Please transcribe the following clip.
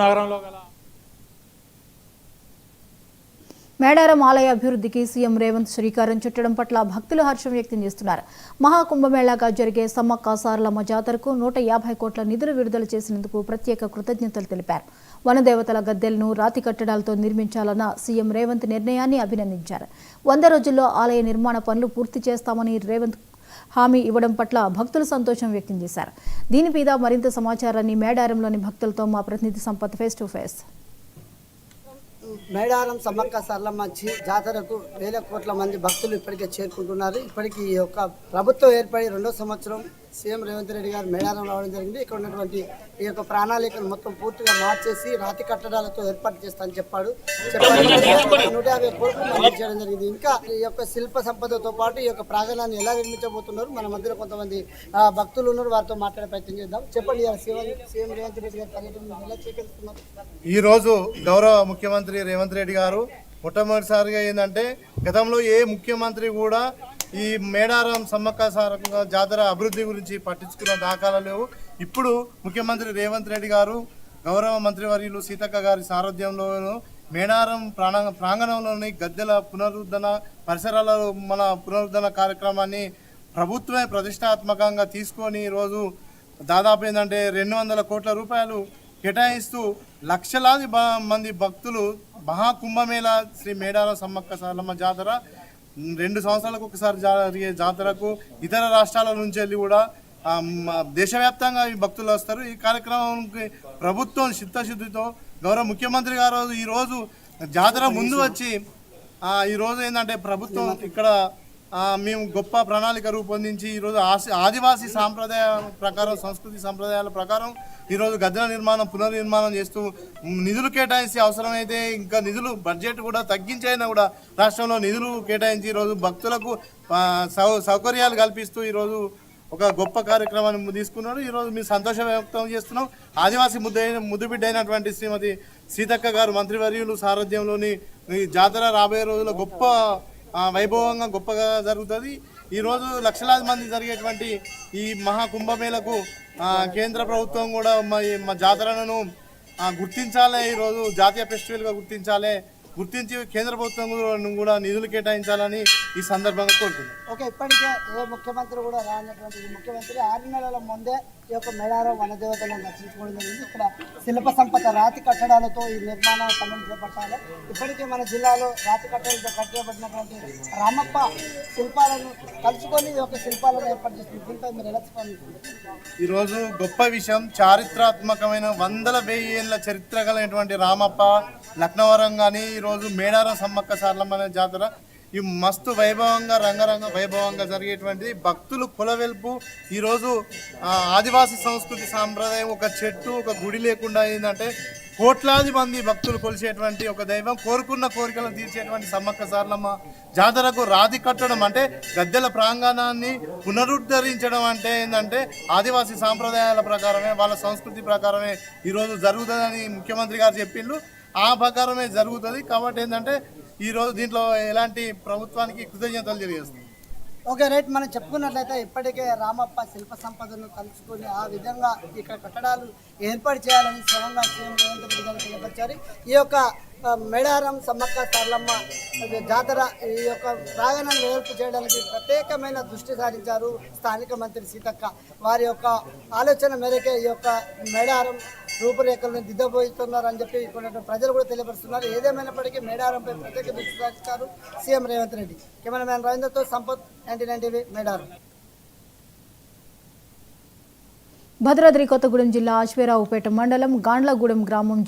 నగరంలో గల మేడారం ఆలయ అభివృద్ధికి సీఎం రేవంత్ శ్రీకారం చుట్టడం పట్ల భక్తులు హర్షం వ్యక్తం చేస్తున్నారు. మహాకుంభమేళాగా జరిగే సమ్మక్క సారలమ్మ జాతరకు 150 కోట్ల నిధులు విడుదల చేసినందుకు ప్రత్యేక కృతజ్ఞతలు తెలిపారు. వనదేవతల గద్దెలను రాతి కట్టడాలతో నిర్మించాలన్న సీఎం రేవంత్ నిర్ణయాన్ని అభినందించారు. 100 రోజుల్లో ఆలయ నిర్మాణ పనులు పూర్తి చేస్తామని రేవంత్ హామీ ఇవ్వడం పట్ల భక్తులు సంతోషం వ్యక్తం చేశారు. దీని మీద మరింత సమాచారాన్ని మేడారంలోని భక్తులతో మా ప్రతినిధి Sampath face to face. Medaram Sammakka Saralamma జాతరకు వేల కోట్ల మంది భక్తులు ఇప్పటికే చేరుకుంటున్నారు. ఇప్పటికీ ఈ యొక్క ప్రభుత్వం ఏర్పడి 2వ సంవత్సరం సీఎం రేవంత్ రెడ్డి గారు మేడారం రావడం జరిగింది. ఇక్కడ ఉన్నటువంటి ఈ యొక్క ప్రణాళికను మొత్తం పూర్తిగా మార్చేసి రాతి కట్టడాలతో ఏర్పాటు చేస్తానని చెప్పాడు. 150 కోట్లు మంజూరు చేయడం జరిగింది. ఇంకా ఈ యొక్క శిల్ప సంపదతో పాటు ఈ యొక్క ప్రాంగణాన్ని ఎలా నిర్మించబోతున్నారు, మన మధ్యలో కొంతమంది భక్తులు ఉన్నారు, వారితో మాట్లాడే ప్రయత్నం చేద్దాం. చెప్పండి, సీఎం రేవంత్ రెడ్డి గారి పర్యటన ఎలా చేకరిస్తున్నారు? ఈ రోజు గౌరవ ముఖ్యమంత్రి రేవంత్ రెడ్డి గారు మొట్టమొదటిసారిగా ఏంటంటే గతంలో ఏ ముఖ్యమంత్రి కూడా ఈ మేడారం సమ్మక్క సారక్క జాతర అభివృద్ధి గురించి పట్టించుకున్న దాఖలా లేవు. ఇప్పుడు ముఖ్యమంత్రి రేవంత్ రెడ్డి గారు గౌరవ మంత్రివర్యులు సీతక్క గారి సారథ్యంలోనూ మేడారం ప్రాంగణంలోని గద్దెల పునరుద్ధరణ పరిసరాల పునరుద్ధరణ కార్యక్రమాన్ని ప్రభుత్వమే ప్రతిష్టాత్మకంగా తీసుకొని ఈరోజు దాదాపు ఏంటంటే 200 కోట్ల రూపాయలు కేటాయిస్తూ లక్షలాది మంది భక్తులు మహాకుంభమేళ శ్రీ మేడారం సమ్మక్క సారలమ్మ జాతర 2 సంవత్సరాలకు ఒకసారి జరిగే జాతరకు ఇతర రాష్ట్రాల నుంచి వెళ్ళి కూడా దేశవ్యాప్తంగా ఈ భక్తులు వస్తారు. ఈ కార్యక్రమానికి ప్రభుత్వం చిత్తశుద్ధితో గౌరవ ముఖ్యమంత్రి గారు ఈరోజు జాతర ముందు వచ్చి ఈరోజు ఏంటంటే ప్రభుత్వం ఇక్కడ మేము గొప్ప ప్రణాళిక రూపొందించి ఈరోజు ఆదివాసీ సాంప్రదాయ ప్రకారం సంస్కృతి సంప్రదాయాల ప్రకారం ఈరోజు గద్దెల నిర్మాణం పునర్నిర్మాణం చేస్తూ నిధులు కేటాయించి అవసరమైతే ఇంకా నిధులు బడ్జెట్ కూడా తగ్గించైనా కూడా రాష్ట్రంలో నిధులు కేటాయించి ఈరోజు భక్తులకు సౌకర్యాలు కల్పిస్తూ ఈరోజు ఒక గొప్ప కార్యక్రమాన్ని తీసుకున్నాడు. ఈరోజు మేము సంతోషం వ్యక్తం చేస్తున్నాం. ఆదివాసీ ముద్దుబిడ్డ అయినటువంటి శ్రీమతి సీతక్క గారు మంత్రివర్యులు సారథ్యంలోని ఈ జాతర రాబోయే రోజుల్లో గొప్ప వైభవంగా గొప్పగా జరుగుతుంది. ఈరోజు లక్షలాది మంది జరిగేటువంటి ఈ మహాకుంభమేళకు కేంద్ర ప్రభుత్వం కూడా మా జాతరలను గుర్తించాలి, ఈరోజు జాతీయ ఫెస్టివల్గా గుర్తించి కేంద్ర ప్రభుత్వం కూడా నిధులు కేటాయించాలని ఈ సందర్భంగా కోరుతున్నాం. ఓకే, ఇప్పటికే ఏ ముఖ్యమంత్రి కూడా రానటువంటి ముఖ్యమంత్రి 6 నెలల ముందే ఈ యొక్క మేడారం వనదేవతలను రక్షించుకోవడం జరిగింది. ఇక్కడ శిల్ప సంపద రాతి కట్టడాలతో ఈ నిర్మాణ పనులు చేపట్టాలి. ఇప్పటికే మన జిల్లాలో రాతి కట్టడాలతో కట్టబడినటువంటి రామప్ప శిల్పాలను కలుసుకొని ఈ యొక్క శిల్పాలను ఏర్పాటు చేస్తుంది. దీంతో మీరు ఎలా స్పందిస్తున్నారు? ఈరోజు గొప్ప విషయం, చారిత్రాత్మకమైన 100,000 ఏళ్ళ చరిత్ర కలిగినటువంటి రామప్ప లక్నవరం కానీ ఈరోజు మేడారం సమ్మక్క సారలమ్మ జాతర ఈ మస్తు వైభవంగా రంగరంగ వైభవంగా జరిగేటువంటి భక్తులు కులవెల్పు. ఈరోజు ఆదివాసీ సంస్కృతి సాంప్రదాయం ఒక చెట్టు ఒక గుడి లేకుండా ఏంటంటే కోట్లాది మంది భక్తులు కొలిసేటువంటి ఒక దైవం, కోరుకున్న కోరికలను తీర్చేటువంటి సమ్మక్క సారలమ్మ జాతరకు రాతి కట్టడం అంటే గద్దెల ప్రాంగణాన్ని పునరుద్ధరించడం అంటే ఏంటంటే ఆదివాసీ సాంప్రదాయాల ప్రకారమే వాళ్ళ సంస్కృతి ప్రకారమే ఈరోజు జరుగుతుందని ముఖ్యమంత్రి గారు చెప్పిండ్రు. ఆ ప్రకారమే జరుగుతుంది. కాబట్టి ఏంటంటే ఈరోజు దీంట్లో ఎలాంటి ప్రభుత్వానికి కృతజ్ఞతలు తెలియజేస్తుంది. Okay, right. మనం చెప్పుకున్నట్లయితే ఇప్పటికే రామప్ప శిల్ప సంపదను కలుసుకొని ఆ విధంగా ఇక్కడ కట్టడాలు ఏర్పాటు చేయాలని స్వయంగా సీఎం రేవంత్ రెడ్డి గారు తెలియపరిచారు. ఈ యొక్క మేడారం సమ్మక్క సారలమ్మ జాతర ఈ యొక్క ప్రాంగణాన్ని వెడల్పు చేయడానికి ప్రత్యేకమైన దృష్టి సారించారు స్థానిక మంత్రి సీతక్క. వారి యొక్క ఆలోచన మేరకే ఈ యొక్క మేడారం రూపురేఖలను దిద్దబోతున్నారు అని చెప్పి ఇక్కడ ప్రజలు కూడా తెలియపరుస్తున్నారు. ఏదేమైనప్పటికీ మేడారంపై ప్రత్యేక దృష్టి సారించారు సీఎం రేవంత్ రెడ్డి. కెమెరామ్యాన్ రవీంద్రతో సంపత్, 99 టీవీ, మేడారం. భద్రాద్రి కొత్తగూడెం జిల్లా అశ్వేరావుపేట మండలం గాండ్లగూడెం గ్రామం